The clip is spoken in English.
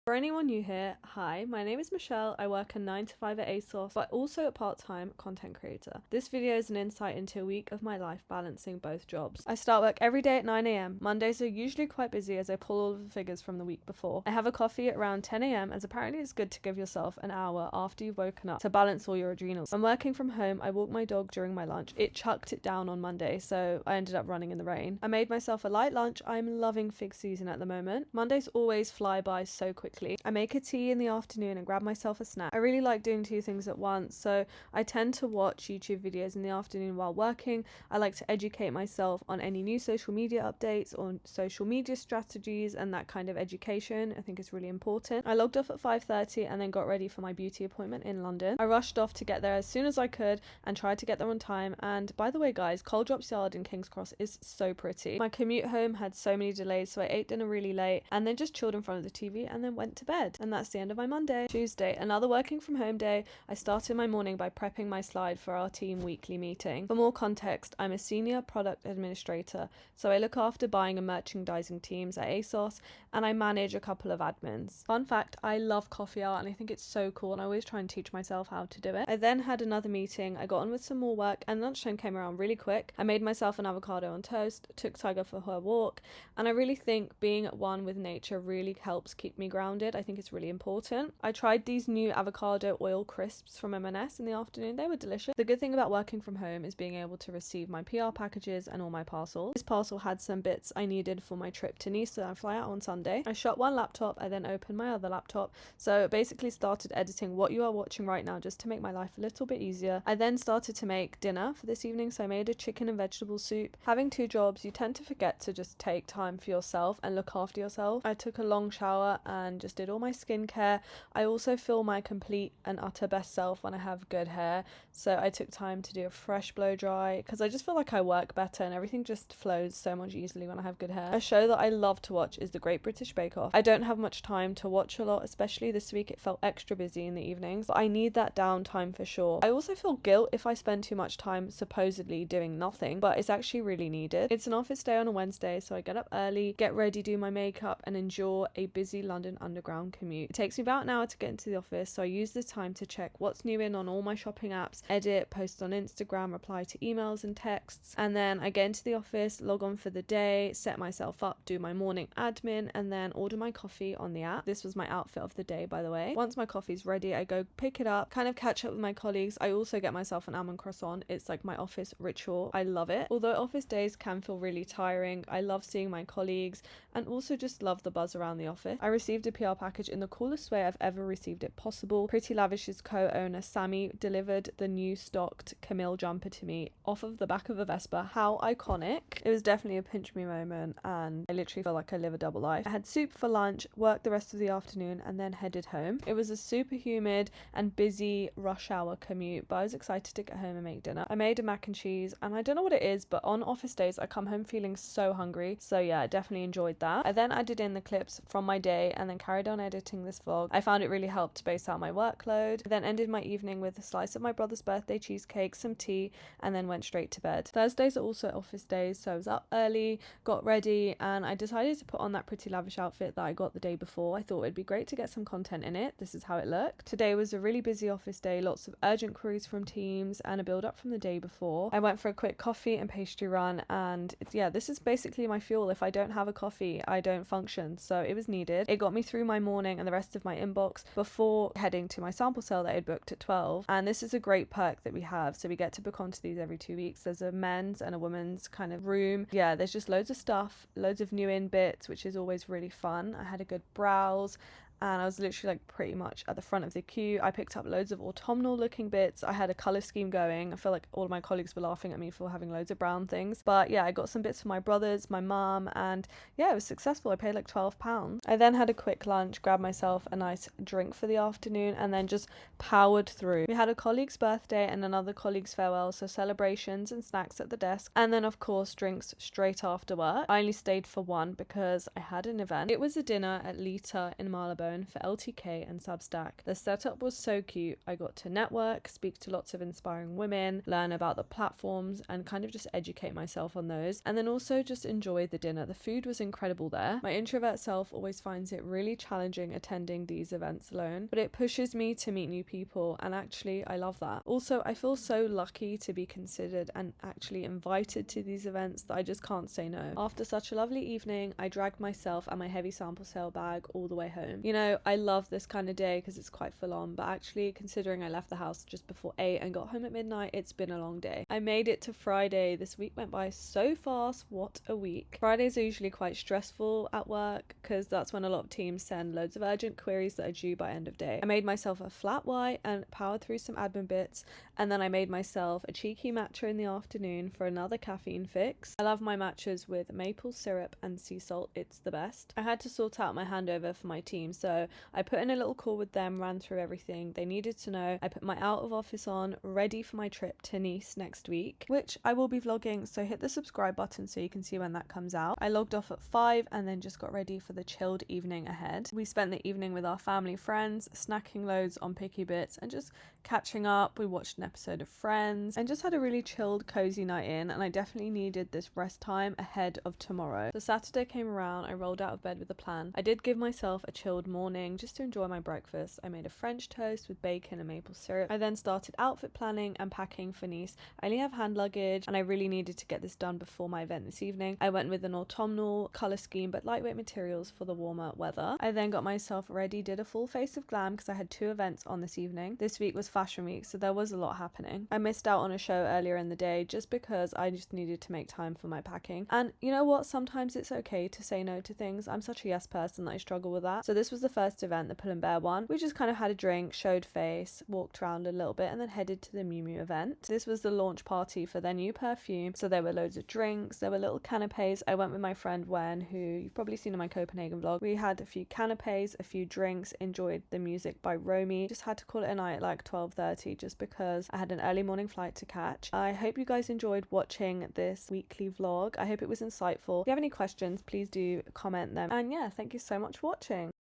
For anyone new here, hi, my name is Michelle. I work a 9 to 5 at ASOS, but also a part-time content creator. This video is an insight into a week of my life balancing both jobs. I start work every day at 9 a.m. Mondays are usually quite busy as I pull all of the figures from the week before. I have a coffee at around 10 a.m. as apparently it's good to give yourself an hour after you've woken up to balance all your adrenals. When working from home, I walk my dog during my lunch. It chucked it down on Monday, so I ended up running in the rain. I made myself a light lunch. I'm loving fig season at the moment. Mondays always fly by so quickly. I make a tea in the afternoon and grab myself a snack. I really like doing two things at once, so I tend to watch YouTube videos in the afternoon while working. I like to educate myself on any new social media updates or social media strategies and that kind of education. I think it's really important. I logged off at 5:30 and then got ready for my beauty appointment in London. I rushed off to get there as soon as I could and tried to get there on time. And by the way, guys, Coal Drops Yard in King's Cross is so pretty. My commute home had so many delays, so I ate dinner really late and then just chilled in front of the TV and then went to bed. And that's the end of my Monday. Tuesday, another working from home day. I started my morning by prepping my slide for our team weekly meeting. For more context, I'm a senior product administrator, so I look after buying and merchandising teams at ASOS and I manage a couple of admins. Fun fact, I love coffee art and I think it's so cool and I always try and teach myself how to do it. I then had another meeting, I got on with some more work and lunchtime came around really quick. I made myself an avocado on toast, took Tiger for her walk, and I really think being at one with nature really helps keep me grounded. I think it's really important. I tried these new avocado oil crisps from M&S in the afternoon. They were delicious. The good thing about working from home is being able to receive my PR packages and all my parcels. This parcel had some bits I needed for my trip to Nice, so I fly out on Sunday. I shut one laptop, I then opened my other laptop, so basically started editing what you are watching right now just to make my life a little bit easier. I then started to make dinner for this evening, so I made a chicken and vegetable soup. Having two jobs, you tend to forget to just take time for yourself and look after yourself. I took a long shower and just did all my skincare. I also feel my complete and utter best self when I have good hair, so I took time to do a fresh blow dry because I just feel like I work better and everything just flows so much easily when I have good hair. A show that I love to watch is The Great British Bake Off. I don't have much time to watch a lot, especially this week. It felt extra busy in the evenings, but I need that downtime for sure. I also feel guilt if I spend too much time supposedly doing nothing, but it's actually really needed. It's an office day on a Wednesday, so I get up early, get ready, do my makeup and endure a busy London Underground commute. It takes me about an hour to get into the office, so I use this time to check what's new in on all my shopping apps, edit, post on Instagram, reply to emails and texts, and then I get into the office, log on for the day, set myself up, do my morning admin, and then order my coffee on the app. This was my outfit of the day, by the way. Once my coffee's ready, I go pick it up, kind of catch up with my colleagues. I also get myself an almond croissant. It's like my office ritual. I love it. Although office days can feel really tiring, I love seeing my colleagues and also just love the buzz around the office. I received a PR package in the coolest way I've ever received it possible. Pretty Lavish's co-owner Sammy delivered the new stocked Camille jumper to me off of the back of a Vespa. How iconic. It was definitely a pinch me moment and I literally feel like I live a double life. I had soup for lunch, worked the rest of the afternoon and then headed home. It was a super humid and busy rush hour commute, but I was excited to get home and make dinner. I made a mac and cheese and I don't know what it is, but on office days I come home feeling so hungry, so yeah, I definitely enjoyed that. I then added in the clips from my day and then carried on editing this vlog. I found it really helped space out my workload. I then ended my evening with a slice of my brother's birthday cheesecake, some tea, and then went straight to bed. Thursdays are also office days, so I was up early, got ready, and I decided to put on that Pretty Lavish outfit that I got the day before. I thought it'd be great to get some content in it. This is how it looked. Today was a really busy office day, lots of urgent queries from teams and a build up from the day before. I went for a quick coffee and pastry run, and yeah, this is basically my fuel. If I don't have a coffee, I don't function, so it was needed. It got me through my morning and the rest of my inbox before heading to my sample sale that I had booked at 12. And this is a great perk that we have, so we get to book onto these every 2 weeks. There's a men's and a women's kind of room. Yeah, there's just loads of stuff, loads of new in bits, which is always really fun. I had a good browse and I was literally like pretty much at the front of the queue. I picked up loads of autumnal looking bits. I had a colour scheme going. I feel like all of my colleagues were laughing at me for having loads of brown things. But yeah, I got some bits for my brothers, my mum, and yeah, it was successful. I paid like £12. I then had a quick lunch, grabbed myself a nice drink for the afternoon, and then just powered through. We had a colleague's birthday and another colleague's farewell, so celebrations and snacks at the desk. And then of course drinks straight after work. I only stayed for one because I had an event. It was a dinner at Lita in Marylebone. alone for LTK and Substack. The setup was so cute. I got to network, speak to lots of inspiring women, learn about the platforms, and kind of just educate myself on those, and then also just enjoy the dinner. The food was incredible there. My introvert self always finds it really challenging attending these events alone, but it pushes me to meet new people, and actually I love that. Also, I feel so lucky to be considered and actually invited to these events that I just can't say no. After such a lovely evening, I dragged myself and my heavy sample sale bag all the way home. You know, I love this kind of day because it's quite full on, but actually considering I left the house just before 8 and got home at midnight, it's been a long day. I made it to Friday. This week went by so fast. What a week. Fridays are usually quite stressful at work because that's when a lot of teams send loads of urgent queries that are due by end of day. I made myself a flat white and powered through some admin bits, and then I made myself a cheeky matcha in the afternoon for another caffeine fix. I love my matchas with maple syrup and sea salt. It's the best. I had to sort out my handover for my team, so I put in a little call with them, ran through everything they needed to know. I put my out of office on, ready for my trip to Nice next week, which I will be vlogging, so hit the subscribe button so you can see when that comes out. I logged off at 5 and then just got ready for the chilled evening ahead. We spent the evening with our family friends, snacking loads on picky bits and just catching up. We watched an episode of Friends and just had a really chilled, cozy night in, and I definitely needed this rest time ahead of tomorrow. So Saturday came around, I rolled out of bed with a plan. I did give myself a chilled morning just to enjoy my breakfast. I made a French toast with bacon and maple syrup. I then started outfit planning and packing for Nice. I only have hand luggage and I really needed to get this done before my event this evening. I went with an autumnal colour scheme but lightweight materials for the warmer weather. I then got myself ready, did a full face of glam because I had 2 events on this evening. This week was fashion week, so there was a lot happening. I missed out on a show earlier in the day just because I just needed to make time for my packing. And you know what? Sometimes it's okay to say no to things. I'm such a yes person that I struggle with that. So this was the first event, the Pull and Bear one. We just kind of had a drink, showed face, walked around a little bit, and then headed to the Miu Miu event. This was the launch party for their new perfume. So there were loads of drinks, there were little canapes. I went with my friend Wen, who you've probably seen in my Copenhagen vlog. We had a few canapes, a few drinks, enjoyed the music by Romy. Just had to call it a night at like 12:30 just because I had an early morning flight to catch. I hope you guys enjoyed watching this weekly vlog. I hope it was insightful. If you have any questions, please do comment them. And yeah, thank you so much for watching.